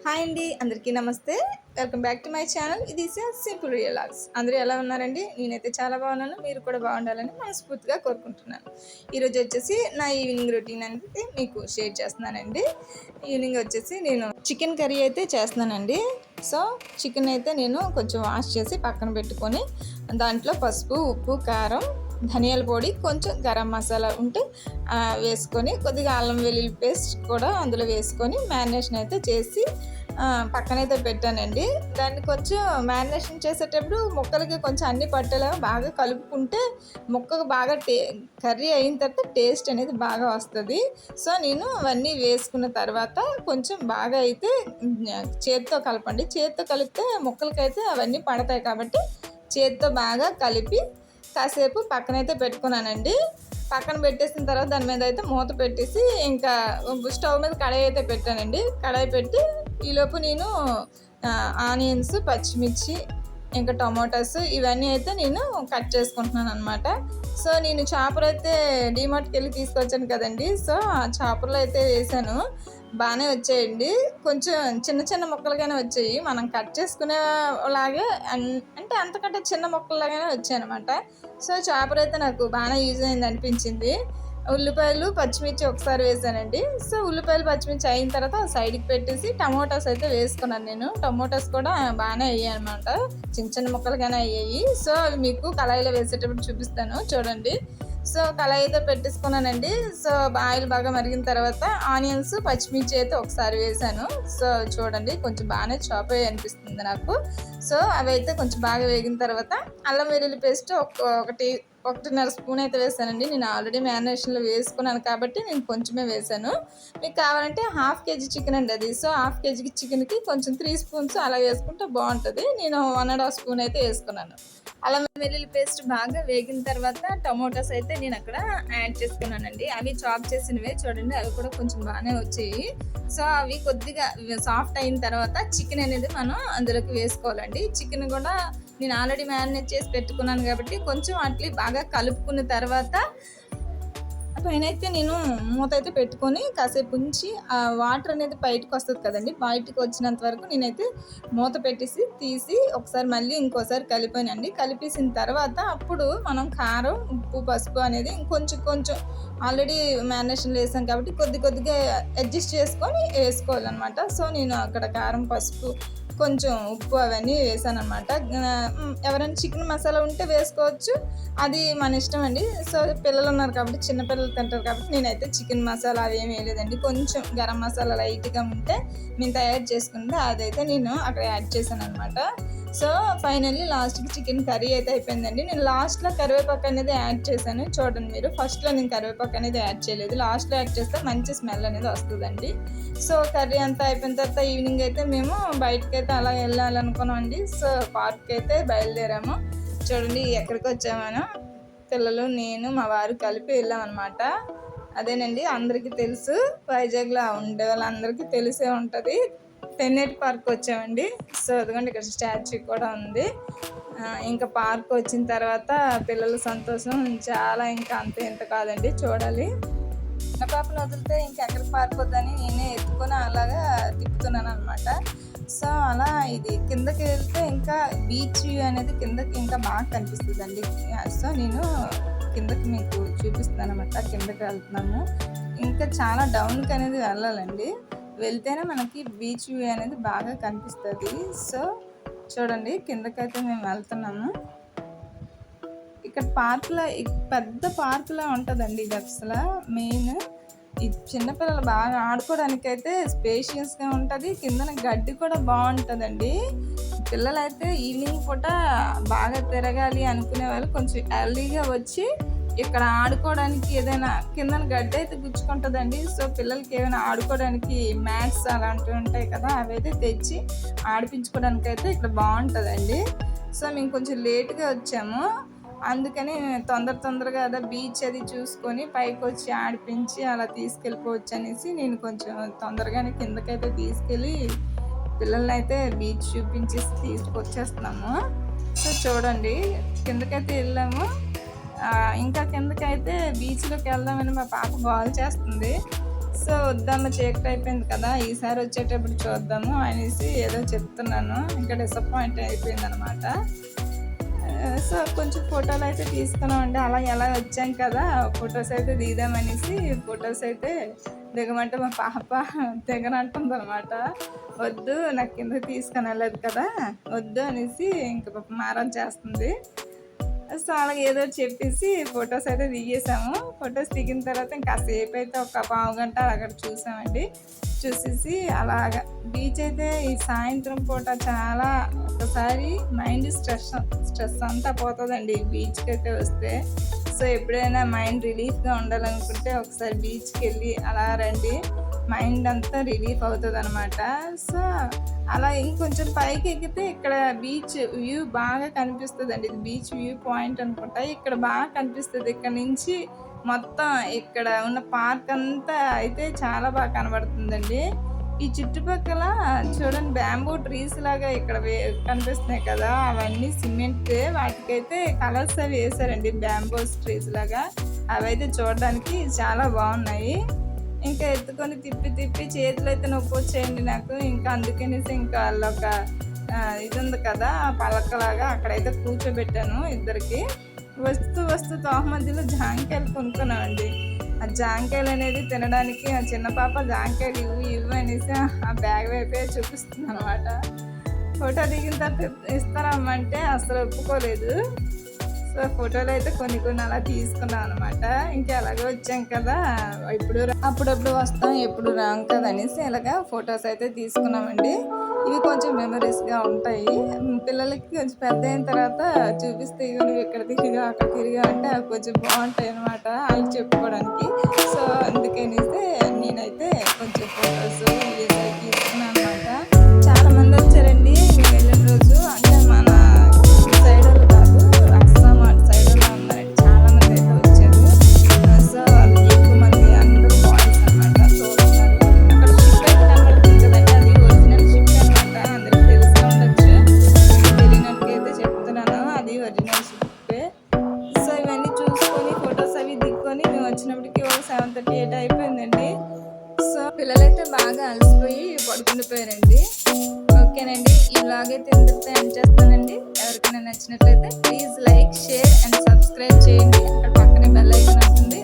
Hi అండి, అందరికీ నమస్తే. Welcome back to my channel. ఇది సింపుల్ రియలాగ్స్. అందరూ ఎలా ఉన్నారండి? నేనైతే చాలా బాగున్నాను. మీరు కూడా బాగుండాలని మనస్ఫూర్తిగా కోరుకుంటున్నాను. ఈరోజు వచ్చేసి నా ఈవినింగ్ రొటీన్ అనేది మీకు షేర్ చేస్తున్నానండి. ఈవినింగ్ వచ్చేసి నేను చికెన్ కర్రీ అయితే చేస్తున్నానండి. సో చికెన్ అయితే నేను కొంచెం వాష్ చేసి పక్కన పెట్టుకొని దాంట్లో పసుపు, ఉప్పు, కారం, ధనియాల పొడి, కొంచెం గరం మసాలా ఉంటే వేసుకొని కొద్దిగా అల్లం వెల్లుల్లి పేస్ట్ కూడా అందులో వేసుకొని మ్యారినేషన్ అయితే చేసి పక్కనైతే పెట్టానండి. దాన్ని కొంచెం మ్యారినేషన్ చేసేటప్పుడు ముక్కలకి కొంచెం అన్ని పట్టేలా బాగా కలుపుకుంటే ముక్కకు బాగా కర్రీ అయిన తర్వాత టేస్ట్ అనేది బాగా వస్తుంది. సో నేను అవన్నీ వేసుకున్న తర్వాత కొంచెం బాగా అయితే చేతితో కలపండి. చేతితో కలిపితే ముక్కలకైతే అవన్నీ పడతాయి కాబట్టి చేతితో బాగా కలిపి కాసేపు పక్కనైతే పెట్టుకున్నానండి. పక్కన పెట్టేసిన తర్వాత దాని మీద అయితే మూత పెట్టేసి ఇంకా స్టవ్ మీద కడాయి అయితే పెట్టానండి. కడాయి పెట్టి ఈలోపు నేను ఆనియన్స్, పచ్చిమిర్చి, ఇంకా టొమాటోస్ ఇవన్నీ అయితే నేను కట్ చేసుకుంటున్నాను అనమాట. సో నేను చాపర్ అయితే డీమార్ట్కి వెళ్ళి తీసుకొచ్చాను కదండి. సో ఆ చాపర్లో అయితే వేసాను. బాగానే వచ్చాయండి. కొంచెం చిన్న చిన్న ముక్కలుగానే వచ్చాయి. మనం కట్ చేసుకునేలాగే అంటే అంతకంటే చిన్న ముక్కల్లాగానే వచ్చాయి అనమాట. సో చాపర్ అయితే నాకు బాగానే యూజ్ అయింది అనిపించింది. ఉల్లిపాయలు, పచ్చిమిర్చి ఒకసారి వేసానండి. సో ఉల్లిపాయలు, పచ్చిమిర్చి అయిన తర్వాత సైడ్కి పెట్టేసి టమోటాస్ అయితే వేసుకున్నాను నేను. టమోటాస్ కూడా బాగానే అయ్యాయి అనమాట. చిన్న చిన్న ముక్కలుగానే అయ్యాయి. సో అవి మీకు కళాయిలో వేసేటప్పుడు చూపిస్తాను చూడండి. సో కళాయి అయితే పెట్టేసుకున్నానండి. సో ఆయిల్ బాగా మరిగిన తర్వాత ఆనియన్స్, పచ్చిమిర్చి అయితే ఒకసారి వేసాను. సో చూడండి కొంచెం బాగానే చాప్ అయ్యి అనిపిస్తుంది నాకు. సో అవి అయితే కొంచెం బాగా వేగిన తర్వాత అల్లం వెల్లుల్లి పేస్ట్ ఒకటిన్నర స్పూన్ అయితే వేసానండి. నేను ఆల్రెడీ మ్యారినేషన్లో వేసుకున్నాను కాబట్టి నేను కొంచెమే వేసాను. మీకు కావాలంటే హాఫ్ కేజీ చికెన్ అండి అది. సో హాఫ్ కేజీ చికెన్కి కొంచెం 3 స్పూన్స్ అలా వేసుకుంటే బాగుంటుంది. నేను 1.5 స్పూన్ అయితే వేసుకున్నాను. అల్లం వెల్లుల్లి పేస్ట్ బాగా వేగిన తర్వాత టమోటాస్ అయితే నేను అక్కడ యాడ్ చేసుకున్నానండి. అవి చాప్ చేసినవే చూడండి, అవి కూడా కొంచెం బాగానే వచ్చాయి. సో అవి కొద్దిగా సాఫ్ట్ అయిన తర్వాత చికెన్ అనేది మనం అందులోకి వేసుకోవాలండి. చికెన్ కూడా నేను ఆల్రెడీ మ్యారినేట్ చేసి పెట్టుకున్నాను కాబట్టి కొంచెం అట్లా బాగా కలుపుకున్న తర్వాత పైన అయితే నేను మూత అయితే పెట్టుకొని కాసేపు ఉంచి ఆ వాటర్ అనేది బయటకు వస్తుంది కదండి. బయటకు వచ్చినంత వరకు నేనైతే మూత పెట్టేసి తీసి ఒకసారి మళ్ళీ ఇంకోసారి కలిపానండి. కలిపేసిన తర్వాత అప్పుడు మనం కారం, ఉప్పు, పసుపు అనేది కొంచెం ఆల్రెడీ మ్యారినేషన్లో వేసాం కాబట్టి కొద్దిగా అడ్జస్ట్ చేసుకొని వేసుకోవాలన్నమాట. సో నేను అక్కడ కారం, పసుపు, కొంచెం ఉప్పు అవన్నీ వేసాను అనమాట. ఎవరైనా చికెన్ మసాలా ఉంటే వేసుకోవచ్చు, అది మన ఇష్టం అండి. సో పిల్లలు ఉన్నారు కాబట్టి, చిన్నపిల్లలు తింటారు కాబట్టి నేనైతే చికెన్ మసాలా అవి ఏమి వేయలేదండి. కొంచెం గరం మసాలా లైట్గా ఉంటే నేను తయారు చేసుకుంటే అదైతే నేను అక్కడ యాడ్ చేశాను అనమాట. సో ఫైనల్లీ లాస్ట్కి చికెన్ కర్రీ అయితే అయిపోయిందండి. నేను లాస్ట్లో కరివేపాకు అనేది యాడ్ చేశాను చూడండి మీరు. ఫస్ట్లో నేను కరివేపాకు అనేది యాడ్ చేయలేదు, లాస్ట్లో యాడ్ చేస్తే మంచి స్మెల్ అనేది వస్తుందండి. సో కర్రీ అంతా అయిపోయిన తర్వాత ఈవినింగ్ అయితే మేము బయటకు అయితే అలా వెళ్ళాలనుకున్నామండి. సో పార్క్కి అయితే బయలుదేరాము. చూడండి ఎక్కడికి వచ్చామనో పిల్లలు, నేను, మా వారు కలిపి వెళ్ళామన్నమాట. అదేనండి అందరికీ తెలుసు, వైజాగ్లో ఉండే వాళ్ళందరికీ తెలిసే ఉంటుంది. తెన్నేటి పార్క్ వచ్చామండి. సో అదిగోండి ఇక్కడ స్టాచ్యూ కూడా ఉంది. ఇంకా పార్క్ వచ్చిన తర్వాత పిల్లల సంతోషం చాలా ఇంకా అంత ఇంత కాదండి. చూడాలి, చిన్న పాపను వదిలితే ఇంకెక్కడికి పార్క్ వద్దని నేనే ఎత్తుకొని అలాగా తిప్పుతున్నాను అనమాట. సో అలా ఇది కిందకి వెళ్తే ఇంకా బీచ్ వ్యూ అనేది కిందకి ఇంకా బాగా కనిపిస్తుంది అండి. సో నేను కిందకి మీకు చూపిస్తాను అనమాట. కిందకి వెళ్తున్నాము, ఇంకా చాలా డౌన్కి అనేది వెళ్ళాలండి. వెళ్తేనే మనకి బీచ్ వ్యూ అనేది బాగా కనిపిస్తుంది. సో చూడండి కిందకైతే మేము వెళ్తున్నాము. ఇక్కడ పార్క్లో పెద్ద పార్కులా ఉంటుందండి ఇది. అసలు మెయిన్ ఈ చిన్నపిల్లలు బాగా ఆడుకోవడానికి అయితే స్పేషియస్గా ఉంటుంది. కిందన గడ్డి కూడా బాగుంటుందండి. పిల్లలైతే ఈవినింగ్ పూట బాగా తిరగాలి అనుకునే వాళ్ళు కొంచెం ఎర్లీగా వచ్చి ఇక్కడ ఆడుకోవడానికి ఏదైనా కిందన గడ్డి అయితే గుచ్చుకుంటుందండి. సో పిల్లలకి ఏమైనా ఆడుకోవడానికి మ్యాట్స్ అలాంటివి ఉంటాయి కదా, అవి అయితే తెచ్చి ఆడిపించుకోవడానికి అయితే ఇక్కడ బాగుంటుందండి. సో మేము కొంచెం లేట్గా వచ్చాము, అందుకని తొందరగా అదే బీచ్ అది చూసుకొని పైకి వచ్చి ఆడిపించి అలా తీసుకెళ్ళిపోవచ్చు అనేసి నేను కొంచెం తొందరగానే కిందకైతే తీసుకెళ్ళి పిల్లల్ని అయితే బీచ్ చూపించేసి తీసుకొచ్చేస్తున్నాము. సో చూడండి కిందకైతే వెళ్ళాము. ఇంకా కిందకైతే బీచ్లోకి వెళ్దామని మా పాప గోల్ చేస్తుంది. సో వద్దమ్మ చీకటి అయిపోయింది కదా, ఈసారి వచ్చేటప్పుడు చూద్దాము అనేసి ఏదో చెప్తున్నాను. ఇంకా డిసప్పాయింట్ అయిపోయింది అనమాట. సో కొంచెం ఫోటోలు అయితే తీసుకున్నామండి. అలా ఎలా వచ్చాం కదా, ఫొటోస్ అయితే దిగుదామనేసి ఫొటోస్ అయితే దిగమంటే మా పాప దిగనంటుంది అనమాట. వద్దు, నాకు కింద తీసుకొని వెళ్ళలేదు కదా, వద్దు అనేసి ఇంకా పాప మారం చేస్తుంది. సో అలాగే ఏదో చెప్పేసి ఫొటోస్ అయితే దిగేసాము. ఫొటోస్ దిగిన తర్వాత ఇంకా కాసేపు అయితే ఒక పావు గంట అక్కడ చూసామండి. చూసేసి అలాగా బీచ్ అయితే ఈ సాయంత్రం పూట చాలా ఒకసారి మైండ్ స్ట్రెస్ అంతా పోతుందండి బీచ్కి అయితే వస్తే. సో ఎప్పుడైనా మైండ్ రిలీఫ్గా ఉండాలనుకుంటే ఒకసారి బీచ్కి వెళ్ళి అలా రండి, మైండ్ అంతా రిలీఫ్ అవుతుంది అనమాట. సో అలా ఇంకొంచెం పైకి ఎక్కితే ఇక్కడ బీచ్ వ్యూ బాగా కనిపిస్తుంది అండి. ఇది బీచ్ వ్యూ పాయింట్ అనుకుంటా. ఇక్కడ బాగా కనిపిస్తుంది. ఇక్కడ నుంచి మొత్తం ఇక్కడ ఉన్న పార్క్ అంతా అయితే చాలా బాగా కనబడుతుందండి. ఈ చుట్టుపక్కల చూడండి బ్యాంబూ ట్రీస్ లాగా ఇక్కడ కనిపిస్తున్నాయి కదా, అవన్నీ సిమెంట్, వాటికైతే కలర్స్ అవి వేసారండి బ్యాంబూ ట్రీస్ లాగా. అవైతే చూడడానికి చాలా బాగున్నాయి. ఇంకా ఎత్తుకొని తిప్పి చేతులు అయితే నొప్పి వచ్చేయండి నాకు. ఇంకా అందుకనేసి ఇంకా వాళ్ళొక ఇది ఉంది కదా పలకలాగా, అక్కడైతే కూర్చోబెట్టాను ఇద్దరికి. వస్తూ తోహ మధ్యలో జాంకాయలు కొనుక్కున్నామండి. ఆ జాంకాయలు అనేది తినడానికి ఆ చిన్న పాప జాంకాయలు ఇవ్వు అనేసి ఆ బ్యాగ్ వైపే చూపిస్తుంది అనమాట. ఫోటో దిగిన తర్వాత ఇస్తారమ్మంటే అసలు ఒప్పుకోలేదు. సో ఫోటోలు అయితే కొన్ని అలా తీసుకున్నాం అనమాట. ఇంకా అలాగే వచ్చాం కదా, అప్పుడప్పుడు వస్తాం, ఎప్పుడు రాం కదా అనేసి ఇలాగా ఫొటోస్ అయితే తీసుకున్నామండి. ఇవి కొంచెం మెమరీస్గా ఉంటాయి. పిల్లలకి కొంచెం పెద్ద అయిన తర్వాత చూపిస్తే నువ్వు ఇక్కడ తిరిగా అక్కడ తిరిగా అంటే అవి కొంచెం బాగుంటాయి అనమాట వాళ్ళకి చెప్పుకోవడానికి. సో అందుకనేసి నేనైతే కొంచెం ఫొటోస్ తీసుకున్నాను అనమాట. చాలా మంది వచ్చారండి మేము వెళ్ళిన రోజు. అంటే మన సైడ్ వాళ్ళు కాదు, అస్సాం అటు సైడ్ వాళ్ళు ఉన్నారండి. చాలా మంది అయితే వచ్చారు. సో వాళ్ళు ఎక్కువ మంది అందరూ బాయ్స్ అనమాట. సో అక్కడ షిప్ అయితే కనబడుతుంది కదండి, అది ఒరిజినల్ షిప్ అనమాట. అందరికి తెలుస్తూ ఉండొచ్చు, తెలియనట్టుకైతే చెప్తున్నాను, అది ఒరిజినల్ షిప్పే. సో ఇవన్నీ చూసుకొని ఫొటోస్ అవి దిక్కొని మేము వచ్చినప్పటికీ ఒక 7:30, 8 అయిపోయిందండి. సో పిల్లలైతే బాగా అలసిపోయి పడుకుండిపోయారండి. ఓకేనండి, ఈ వ్లాగ్ అయితే ఇంతటితో ఎండ్ చేస్తున్నానండి. ఎవరికైనా నచ్చినట్లయితే please like, share and subscribe చేయండి. అక్కడ పక్కనే బెల్ ఐకాన్ ఉంటుంది.